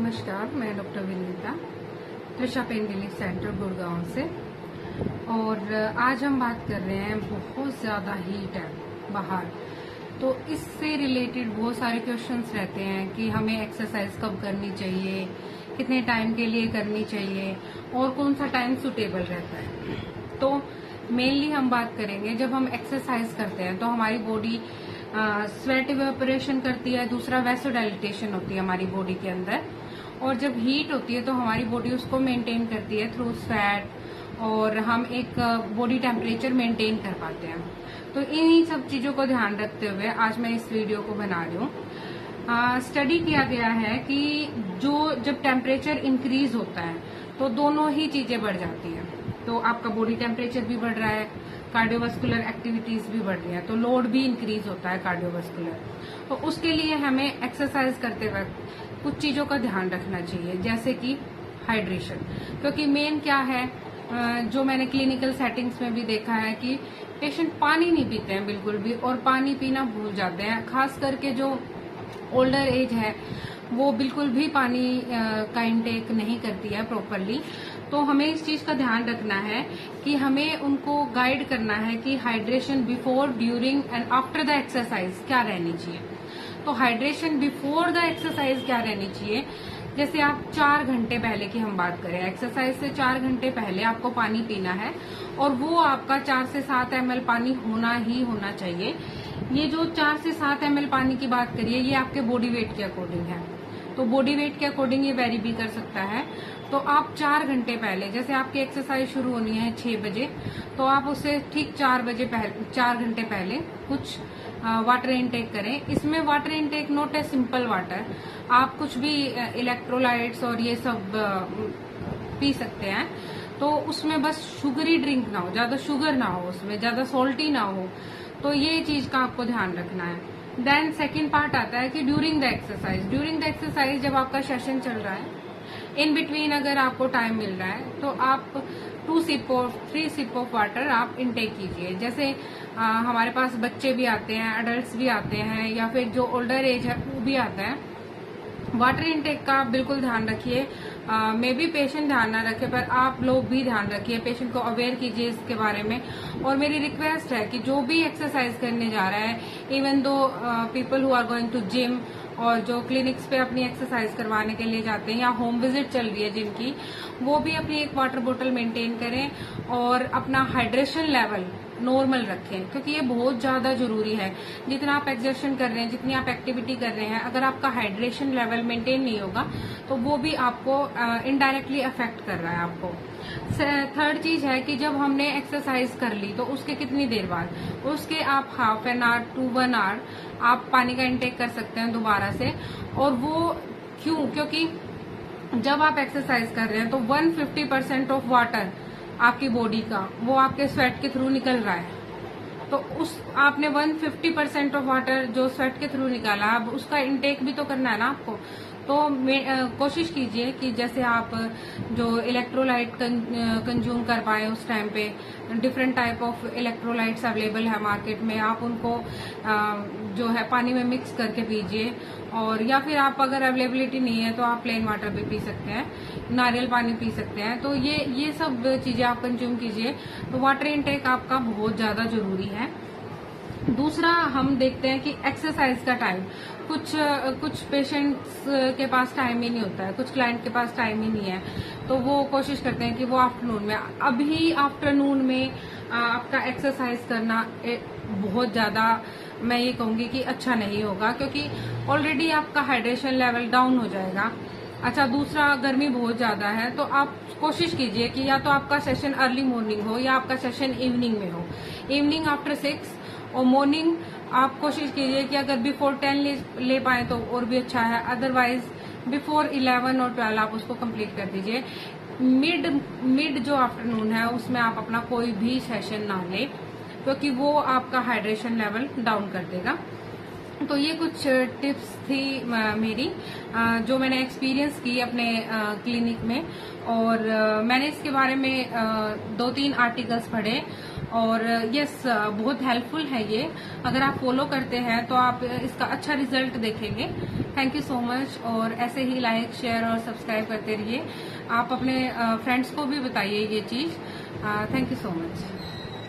नमस्कार, मैं doctor Vinita Trisha pain relief centre Gurgaon से। और आज हम बात कर रहे हैं, बहुत ज़्यादा हीट है बाहर, तो इससे रिलेटेड बहुत सारे क्वेश्चंस रहते हैं कि हमें एक्सरसाइज कब करनी चाहिए, कितने टाइम के लिए करनी चाहिए और कौन सा टाइम सुटेबल रहता है। तो मेनली हम बात करेंगे, जब हम एक्सरसाइज करते हैं तो हमारी बॉडी स्वेट इवेपोरेशन करती है, दूसरा वैसोडाइलेटेशन होती है हमारी बॉडी के अंदर, और जब हीट होती है तो हमारी बॉडी उसको मेंटेन करती है थ्रू स्वेट, और हम एक बॉडी टेम्परेचर मेंटेन कर पाते हैं। तो इन्हीं सब चीजों को ध्यान रखते हुए आज मैं इस वीडियो को बना रही हूँ। स्टडी किया गया है कि जब टेम्परेचर इंक्रीज होता है तो दोनों ही चीजें बढ़ जाती हैं। तो आपका बॉडी टेम्परेचर भी बढ़ रहा है, कार्डियोवास्कुलर एक्टिविटीज भी बढ़ रही है, तो लोड भी इंक्रीज होता है कार्डियोवास्कुलर। तो उसके लिए हमें एक्सरसाइज करते वक्त कुछ चीजों का ध्यान रखना चाहिए, जैसे कि हाइड्रेशन। क्योंकि मेन क्या है, जो मैंने क्लिनिकल सेटिंग्स में भी देखा है कि पेशेंट पानी नहीं पीते हैं बिल्कुल भी, और पानी पीना भूल जाते हैं। खास करके जो ओल्डर एज है वो बिल्कुल भी पानी का इंटेक नहीं करती है प्रॉपरली। तो हमें इस चीज का ध्यान रखना है कि हमें उनको गाइड करना है कि hydration before, during and after the exercise क्या रहनी चाहिए। तो हाइड्रेशन बिफोर द एक्सरसाइज क्या रहनी चाहिए, जैसे आप 4 घंटे पहले की हम बात करें, एक्सरसाइज से 4 घंटे पहले आपको पानी पीना है, और वो आपका 4 से 7 ml पानी होना ही होना चाहिए। ये जो 4 से 7 ml पानी की बात करिए, ये आपके बॉडी वेट के अकॉर्डिंग है। तो बॉडी वेट के अकॉर्डिंग ये वेरी भी कर सकता है। तो आप 4 घंटे पहले, जैसे आपकी एक्सरसाइज शुरू होनी है 6 बजे, तो आप उससे ठीक 4 घंटे पहले कुछ वाटर इनटेक करें। इसमें water intake not a simple water, आप कुछ भी इलेक्ट्रोलाइट्स और ये सब पी सकते हैं। तो उसमें बस शुगरी ड्रिंक ना हो, ज्यादा शुगर ना हो, उसमें ज्यादा सॉल्टी ना हो। तो ये चीज का आपको ध्यान रखना है। देन सेकेंड पार्ट आता है कि ड्यूरिंग द एक्सरसाइज जब आपका सेशन चल रहा है, इन बिटवीन अगर आपको टाइम मिल रहा है तो आप 2 सिप और 3 सिप ऑफ वाटर आप इनटेक कीजिए। जैसे हमारे पास बच्चे भी आते हैं, अडल्ट्स भी आते हैं, या फिर जो ओल्डर एज है वो भी आता है। वाटर इनटेक का बिल्कुल ध्यान रखिए। मे बी पेशेंट ध्यान ना रखे, पर आप लोग भी ध्यान रखिए, पेशेंट को अवेयर कीजिए इसके बारे में। और मेरी रिक्वेस्ट है कि जो भी एक्सरसाइज करने जा रहा है, even those people who are going to gym, और जो क्लिनिक्स पे अपनी एक्सरसाइज करवाने के लिए जाते हैं, या होम विजिट चल रही है जिनकी, वो भी अपनी एक वाटर बोतल मेंटेन करें और अपना हाइड्रेशन लेवल नॉर्मल रखें, क्योंकि ये बहुत ज्यादा जरूरी है। जितना आप एक्सर्शन कर रहे हैं, जितनी आप एक्टिविटी कर रहे हैं, अगर आपका हाइड्रेशन लेवल मेंटेन नहीं होगा तो वो भी आपको इनडायरेक्टली अफेक्ट कर रहा है आपको। थर्ड चीज है कि जब हमने एक्सरसाइज कर ली तो उसके कितनी देर बाद, उसके आप half an hour to 1 hour आप पानी का इंटेक कर सकते हैं दोबारा से। और वो क्योंकि जब आप एक्सरसाइज कर रहे हैं तो 150% ऑफ वाटर आपकी बॉडी का वो आपके स्वेट के थ्रू निकल रहा है। तो आपने 150% ऑफ वाटर जो स्वेट के थ्रू निकाला, अब उसका इंटेक भी तो करना है ना आपको। तो कोशिश कीजिए कि जैसे आप जो इलेक्ट्रोलाइट कंज्यूम कर पाए उस टाइम पे, different type of electrolytes available है मार्केट में, आप उनको जो है पानी में मिक्स करके पीजिए। और या फिर आप अगर अवेलेबिलिटी नहीं है तो आप प्लेन वाटर भी पी सकते हैं, नारियल पानी पी सकते हैं। तो ये सब चीजें आप कंज्यूम कीजिए। तो वाटर इनटेक आपका बहुत ज्यादा जरूरी है। दूसरा हम देखते हैं कि एक्सरसाइज का टाइम, कुछ पेशेंट्स के पास टाइम ही नहीं होता है, कुछ क्लाइंट के पास टाइम ही नहीं है, तो वो कोशिश करते हैं कि वो आफ्टरनून में, अभी आफ्टरनून में आपका एक्सरसाइज करना बहुत ज्यादा, मैं ये कहूंगी कि अच्छा नहीं होगा, क्योंकि ऑलरेडी आपका हाइड्रेशन लेवल डाउन हो जाएगा। अच्छा, दूसरा गर्मी बहुत ज्यादा है, तो आप कोशिश कीजिए कि या तो आपका सेशन अर्ली मॉर्निंग हो या आपका सेशन इवनिंग में हो, इवनिंग आफ्टर 6, और मॉर्निंग आप कोशिश कीजिए कि अगर बिफोर 10 ले पाए तो और भी अच्छा है, अदरवाइज बिफोर 11 और 12 आप उसको कंप्लीट कर दीजिए। मिड जो आफ्टरनून है उसमें आप अपना कोई भी सेशन ना ले, क्योंकि वो आपका हाइड्रेशन लेवल डाउन कर देगा। तो ये कुछ टिप्स थी मेरी, जो मैंने एक्सपीरियंस की अपने क्लिनिक में, और मैंने इसके बारे में 2-3 आर्टिकल्स पढ़े, और यस बहुत हेल्पफुल है ये। अगर आप फॉलो करते हैं तो आप इसका अच्छा रिजल्ट देखेंगे। Thank you so much. और ऐसे ही लाइक शेयर और सब्सक्राइब करते रहिए। आप अपने फ्रेंड्स को भी बताइए ये चीज। Thank you so much.